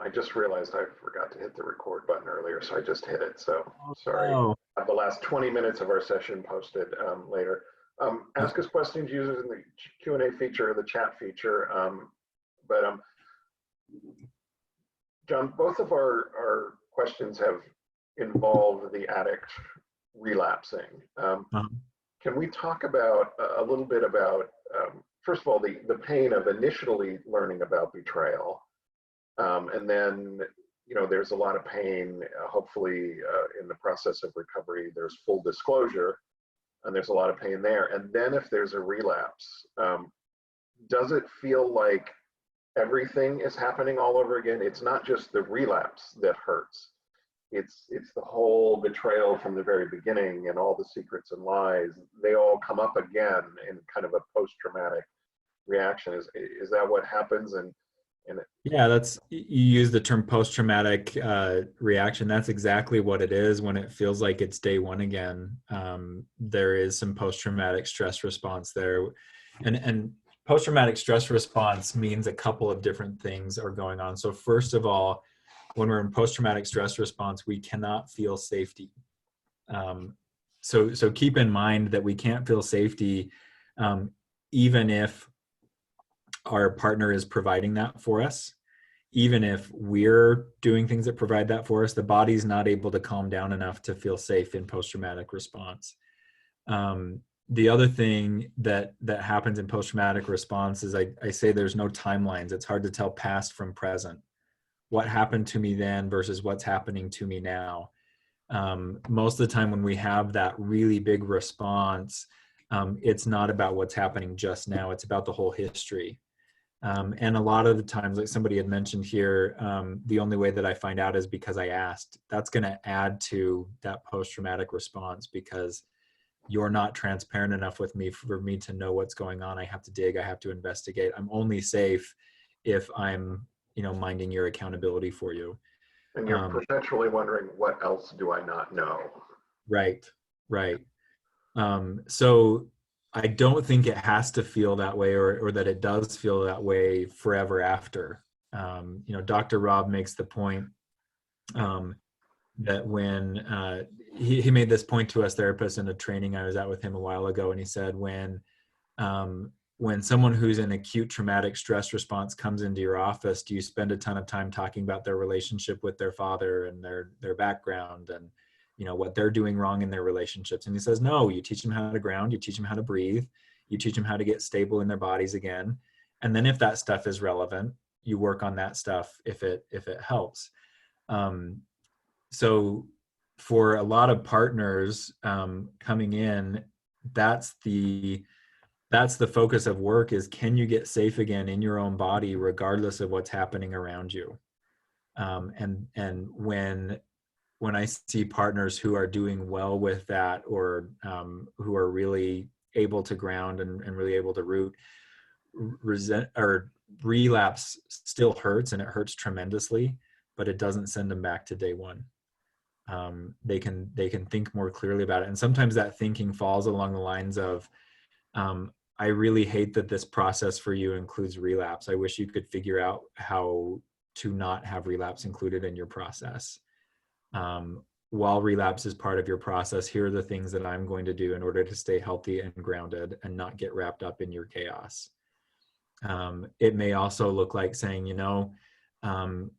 I just realized I forgot to hit the record button earlier, so I just hit it. So sorry. Oh, The last 20 minutes of our session posted later. no. Ask us questions using the Q&A feature or the chat feature. But John, both of our questions have involved the addict relapsing. Um, Can we talk about a little bit about, first of all, the pain of initially learning about betrayal? And then, there's a lot of pain, hopefully, in the process of recovery. There's full disclosure, and there's a lot of pain there. And then if there's a relapse, does it feel like everything is happening all over again? It's not just the relapse that hurts. It's the whole betrayal from the very beginning and all the secrets and lies. They all come up again in kind of a post-traumatic reaction. Is that what happens? And yeah, you use the term post-traumatic reaction. That's exactly what it is when it feels like it's day one again. There is some post-traumatic stress response there. And post-traumatic stress response means a couple of different things are going on. So first of all, when we're in post-traumatic stress response, we cannot feel safety. So keep in mind that we can't feel safety even if our partner is providing that for us. Even if we're doing things that provide that for us, the body's not able to calm down enough to feel safe in post-traumatic response. The other thing that happens in post-traumatic response is I say there's no timelines. It's hard to tell past from present. What happened to me then versus what's happening to me now. Most of the time when we have that really big response, it's not about what's happening just now. It's about the whole history. And a lot of the times, like somebody had mentioned here, the only way that I find out is because I asked. That's going to add to that post-traumatic response because you're not transparent enough with me for me to know what's going on. I have to dig. I have to investigate. I'm only safe if I'm, minding your accountability for you. and you're perpetually wondering, what else do I not know? Right. So I don't think it has to feel that way or that it does feel that way forever after. Dr. Rob makes the point that when he made this point to us therapists in a training I was at with him a while ago, and he said when someone who's in acute traumatic stress response comes into your office, do you spend a ton of time talking about their relationship with their father and their background and what they're doing wrong in their relationships? And he says, no, you teach them how to ground, you teach them how to breathe, you teach them how to get stable in their bodies again. And then if that stuff is relevant, you work on that stuff if it helps. So for a lot of partners coming in, that's the focus of work is, can you get safe again in your own body, regardless of what's happening around you? And when I see partners who are doing well with that, or who are really able to ground and really able to root, relapse still hurts, and it hurts tremendously, but it doesn't send them back to day one. They can think more clearly about it. And sometimes that thinking falls along the lines of, I really hate that this process for you includes relapse. I wish you could figure out how to not have relapse included in your process. While relapse is part of your process, here are the things that I'm going to do in order to stay healthy and grounded and not get wrapped up in your chaos. It may also look like saying,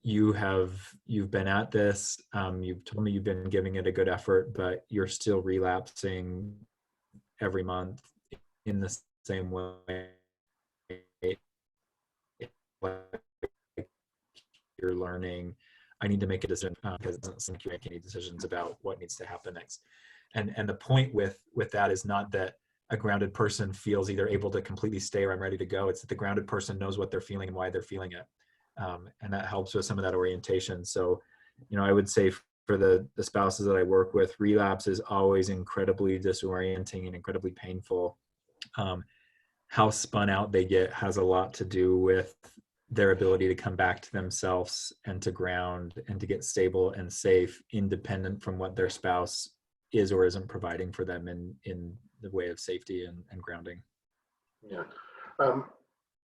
you've been at this, you've told me you've been giving it a good effort, but you're still relapsing every month in the same way. You're learning. I need to make a decision because it doesn't seem like you make any decisions about what needs to happen next. And the point with that is not that a grounded person feels either able to completely stay or I'm ready to go. It's that the grounded person knows what they're feeling and why they're feeling it. And that helps with some of that orientation. So, I would say for the spouses that I work with, relapse is always incredibly disorienting and incredibly painful. How spun out they get has a lot to do with their ability to come back to themselves and to ground and to get stable and safe, independent from what their spouse is or isn't providing for them in the way of safety and grounding. Yeah.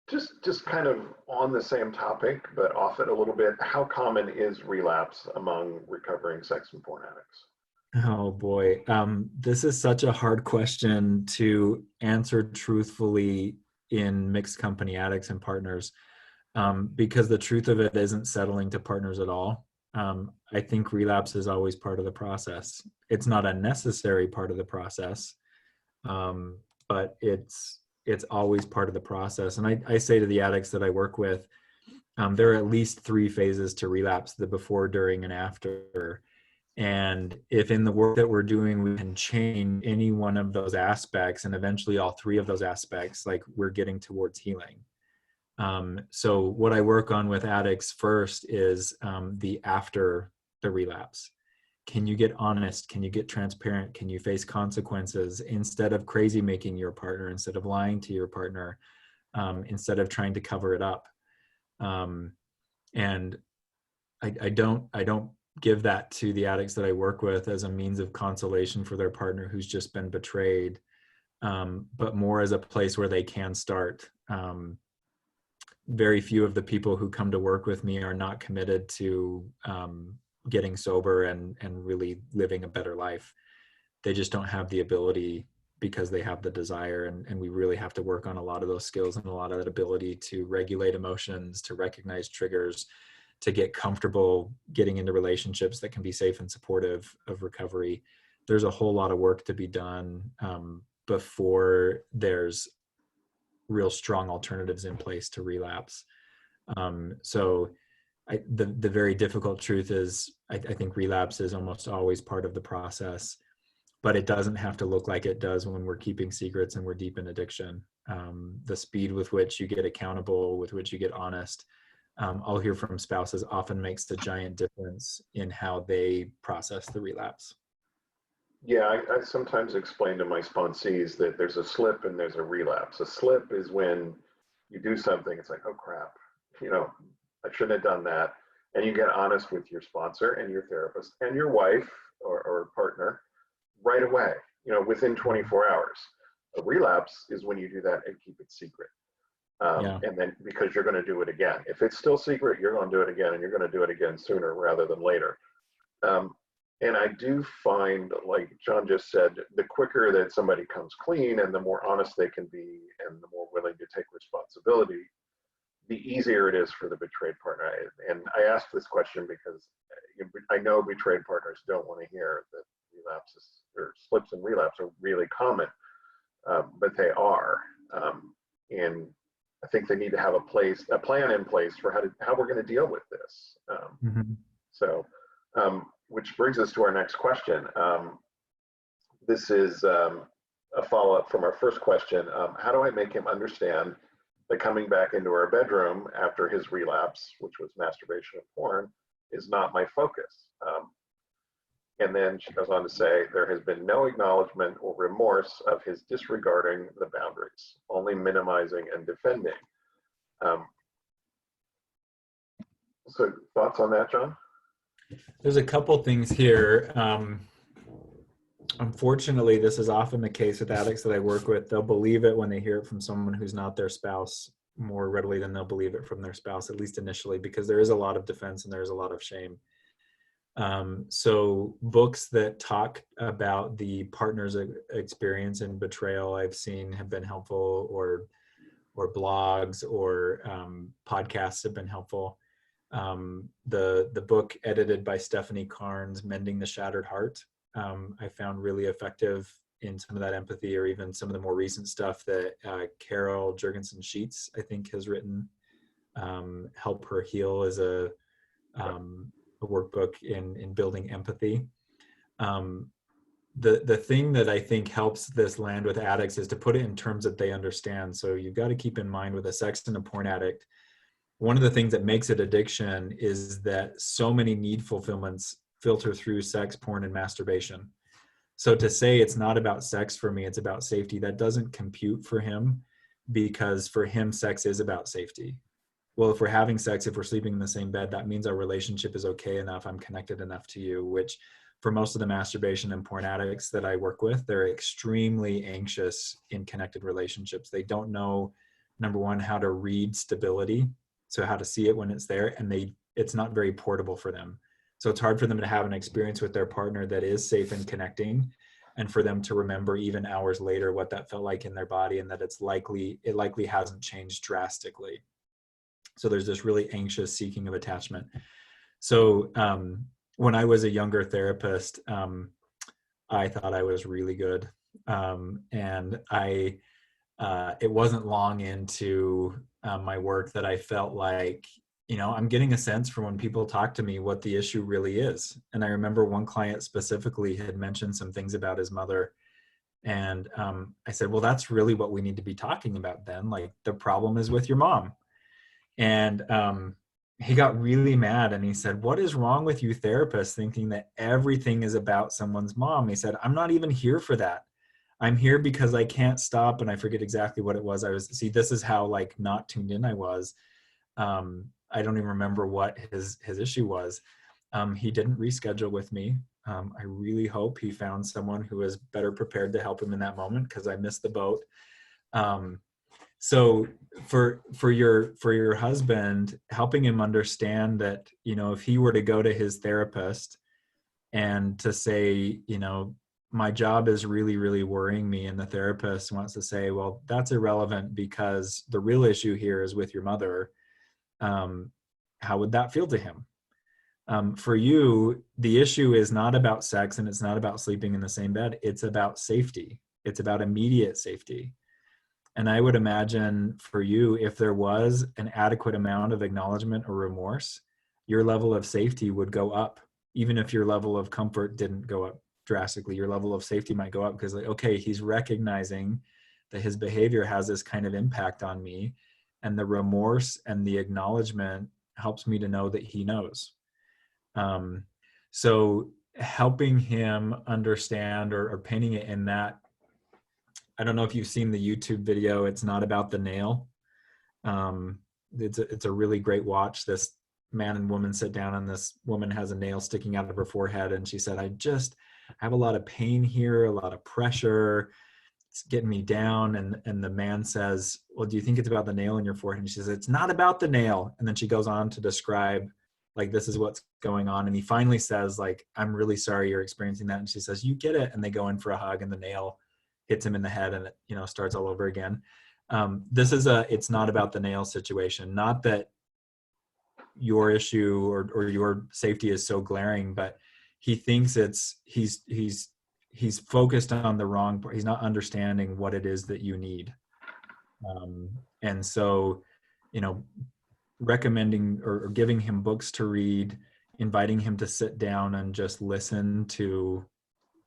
Just kind of on the same topic, but off it a little bit. How common is relapse among recovering sex and porn addicts? Oh boy. This is such a hard question to answer truthfully in mixed company addicts and partners, because the truth of it isn't settling to partners at all. I think relapse is always part of the process. It's not a necessary part of the process, but it's always part of the process. And I say to the addicts that I work with, there are at least 3 phases to relapse: the before, during, and after. And if in the work that we're doing, we can change any one of those aspects and eventually all 3 of those aspects, like, we're getting towards healing. So what I work on with addicts first is the after the relapse. Can you get honest? Can you get transparent? Can you face consequences instead of crazy making your partner, instead of lying to your partner, instead of trying to cover it up? And I don't give that to the addicts that I work with as a means of consolation for their partner who's just been betrayed, but more as a place where they can start. Very few of the people who come to work with me are not committed to getting sober and really living a better life. They just don't have the ability because they have the desire, and we really have to work on a lot of those skills and a lot of that ability to regulate emotions, to recognize triggers, to get comfortable getting into relationships that can be safe and supportive of recovery. There's a whole lot of work to be done before there's real strong alternatives in place to relapse. So the very difficult truth is I think relapse is almost always part of the process, but it doesn't have to look like it does when we're keeping secrets and we're deep in addiction. The speed with which you get accountable, with which you get honest, I'll hear from spouses, often makes a giant difference in how they process the relapse. Yeah, I sometimes explain to my sponsees that there's a slip and there's a relapse. A slip is when you do something, it's like, oh crap, you know, I shouldn't have done that. And you get honest with your sponsor and your therapist and your wife or partner right away, you know, within 24 hours. A relapse is when you do that and keep it secret. Yeah. And then because you're going to do it again. If it's still secret, you're going to do it again, and you're going to do it again sooner rather than later. And I do find, like Jon just said, the quicker that somebody comes clean and the more honest they can be and the more willing to take responsibility, the easier it is for the betrayed partner. And I ask this question because I know betrayed partners don't want to hear that relapses or slips and relapse are really common, but they are. And I think they need to have a plan in place for how we're going to deal with this. So, which brings us to our next question. This is a follow-up from our first question. How do I make him understand that coming back into our bedroom after his relapse, which was masturbation and porn, is not my focus? And then she goes on to say, there has been no acknowledgement or remorse of his disregarding the boundaries, only minimizing and defending. So thoughts on that, Jon? There's a couple things here. Unfortunately, this is often the case with addicts that I work with. They'll believe it when they hear it from someone who's not their spouse more readily than they'll believe it from their spouse, at least initially, because there is a lot of defense and there's a lot of shame. So books that talk about the partner's experience in betrayal I've seen have been helpful, or blogs or podcasts have been helpful. The book edited by Stephanie Carnes, Mending the Shattered Heart, I found really effective in some of that empathy, or even some of the more recent stuff that Carol Jurgensen Sheets, I think, has written. Help Her Heal is a workbook in building empathy. The thing that I think helps this land with addicts is to put it in terms that they understand. So you've got to keep in mind, with a sex and a porn addict, one of the things that makes it addiction is that so many need fulfillments filter through sex, porn, and masturbation. So to say it's not about sex for me, it's about safety, that doesn't compute for him, because for him, sex is about safety. Well, if we're having sex, if we're sleeping in the same bed, that means our relationship is okay enough, I'm connected enough to you, which for most of the masturbation and porn addicts that I work with, they're extremely anxious in connected relationships. They don't know number one, how to read stability, so how to see it when it's there, and it's not very portable for them. So it's hard for them to have an experience with their partner that is safe and connecting, and for them to remember even hours later what that felt like in their body, and that it likely hasn't changed drastically. So there's this really anxious seeking of attachment. So when I was a younger therapist, I thought I was really good. And it wasn't long into my work that I felt like, I'm getting a sense from when people talk to me what the issue really is. And I remember one client specifically had mentioned some things about his mother. And I said, well, that's really what we need to be talking about then. Like, the problem is with your mom. And he got really mad, and he said, what is wrong with you therapists thinking that everything is about someone's mom? He said, I'm not even here for that. I'm here because I can't stop. And I forget exactly what it was. This is how like not tuned in I was. I don't even remember what his issue was. He didn't reschedule with me. I really hope he found someone who was better prepared to help him in that moment, because I missed the boat. So for your husband, helping him understand that, if he were to go to his therapist and to say, my job is really, really worrying me, and the therapist wants to say, well, that's irrelevant because the real issue here is with your mother. How would that feel to him? For you, the issue is not about sex, and it's not about sleeping in the same bed. It's about safety. It's about immediate safety. And I would imagine for you, if there was an adequate amount of acknowledgement or remorse, your level of safety would go up. Even if your level of comfort didn't go up drastically, your level of safety might go up, because like, okay, he's recognizing that his behavior has this kind of impact on me. And the remorse and the acknowledgement helps me to know that he knows. So helping him understand, or painting it in that, I don't know if you've seen the YouTube video, It's Not About the Nail. It's a really great watch. This man and woman sit down, and this woman has a nail sticking out of her forehead. And she said, I have a lot of pain here, a lot of pressure. It's getting me down. And the man says, well, do you think it's about the nail in your forehead? And she says, it's not about the nail. And then she goes on to describe, like, this is what's going on. And he finally says, like, I'm really sorry you're experiencing that. And she says, you get it. And they go in for a hug, and the nail hits him in the head, and it starts all over again. This is it's not about the nail situation. Not that your issue or your safety is so glaring, but he thinks he's focused on the wrong part. He's not understanding what it is that you need. And so, recommending or giving him books to read, inviting him to sit down and just listen to,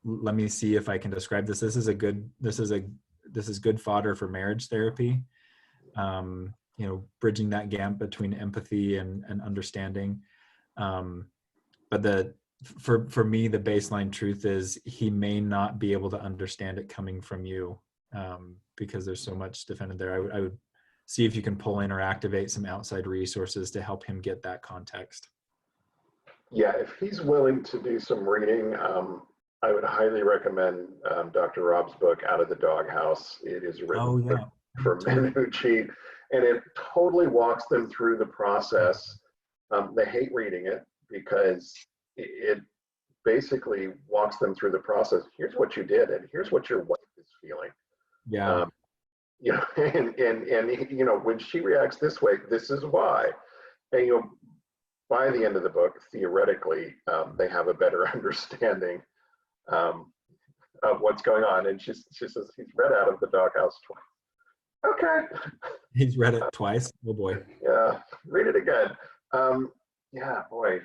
let me see if I can describe this. This is good fodder for marriage therapy. Bridging that gap between empathy and understanding. But for me, the baseline truth is he may not be able to understand it coming from you, because there's so much defended there. I would see if you can pull in or activate some outside resources to help him get that context. Yeah, if he's willing to do some reading, I would highly recommend Dr. Rob's book, Out of the Doghouse. It is written for men who cheat, and it totally walks them through the process. They hate reading it because it basically walks them through the process. Here's what you did, and here's what your wife is feeling. Yeah. And when she reacts this way, this is why. And by the end of the book, theoretically, they have a better understanding of what's going on. And she says, he's read Out of the Doghouse twice. Okay. He's read it twice. Oh boy. Yeah, read it again. Yeah, boy.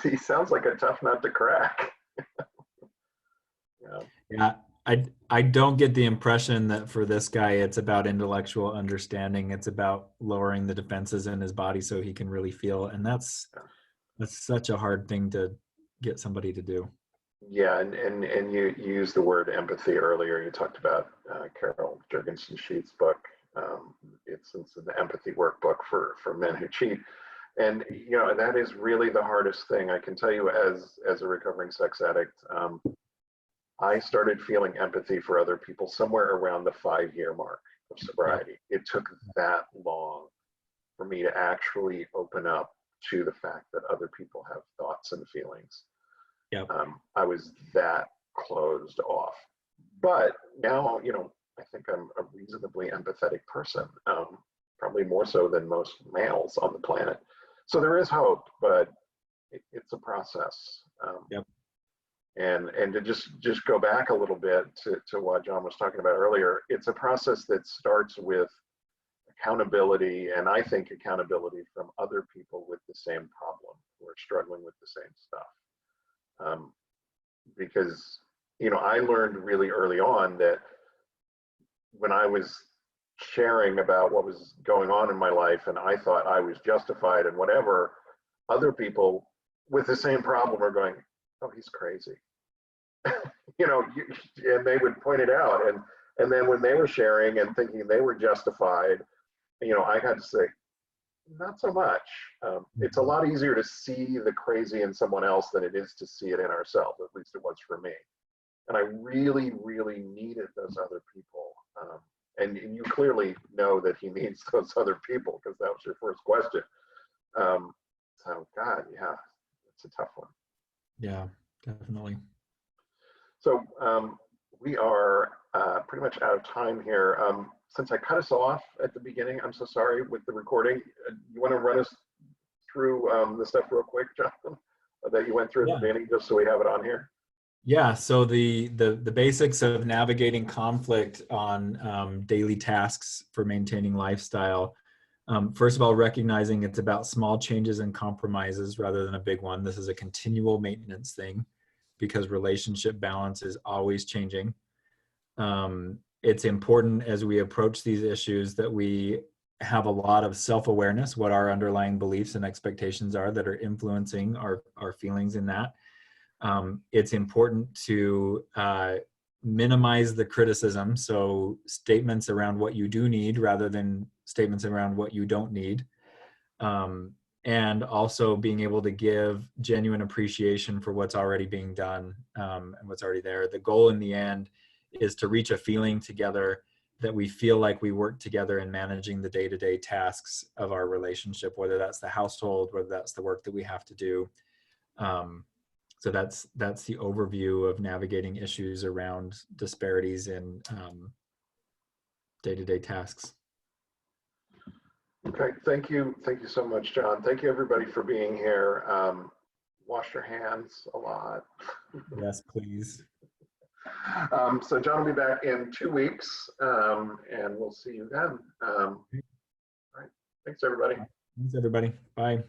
He sounds like a tough nut to crack. Yeah. I don't get the impression that for this guy it's about intellectual understanding. It's about lowering the defenses in his body so he can really feel, and that's such a hard thing to get somebody to do. Yeah, and you used the word empathy earlier. You talked about Carol Jurgensen-Sheets' book. It's an empathy workbook for men who cheat. And that is really the hardest thing. I can tell you, as a recovering sex addict, I started feeling empathy for other people somewhere around the 5-year mark. of sobriety. It took that long for me to actually open up to the fact that other people have thoughts and feelings. Yep. I was that closed off. But now, I think I'm a reasonably empathetic person, probably more so than most males on the planet. So there is hope, but it's a process. Yep. And to just go back a little bit to what Jon was talking about earlier, it's a process that starts with accountability, and I think accountability from other people with the same problem, who are struggling with the same stuff. Because, I learned really early on that when I was sharing about what was going on in my life and I thought I was justified and whatever, other people with the same problem are going, oh, he's crazy. And they would point it out. And then when they were sharing and thinking they were justified, I had to say, not so much. It's a lot easier to see the crazy in someone else than it is to see it in ourselves. At least it was for me. And I really, really needed those other people. And you clearly know that he needs those other people, because that was your first question. So God, yeah, it's a tough one. Yeah, definitely. So we are pretty much out of time here. Since I cut us off at the beginning, I'm so sorry with the recording. You want to run us through the stuff real quick, Jon, that you went through at the beginning, just so we have it on here? Yeah, so the basics of navigating conflict on daily tasks for maintaining lifestyle. First of all, recognizing it's about small changes and compromises rather than a big one. This is a continual maintenance thing because relationship balance is always changing. It's important as we approach these issues that we have a lot of self-awareness, what our underlying beliefs and expectations are that are influencing our feelings in that. It's important to minimize the criticism. So statements around what you do need rather than statements around what you don't need. And also being able to give genuine appreciation for what's already being done and what's already there. The goal in the end is to reach a feeling together that we feel like we work together in managing the day-to-day tasks of our relationship, whether that's the household, whether that's the work that we have to do. So that's the overview of navigating issues around disparities in day-to-day tasks. Okay, thank you so much, Jon. Thank you everybody for being here. Wash your hands a lot. Yes, please. So Jon will be back in 2 weeks, and we'll see you then. All right, thanks everybody. Thanks everybody. Bye.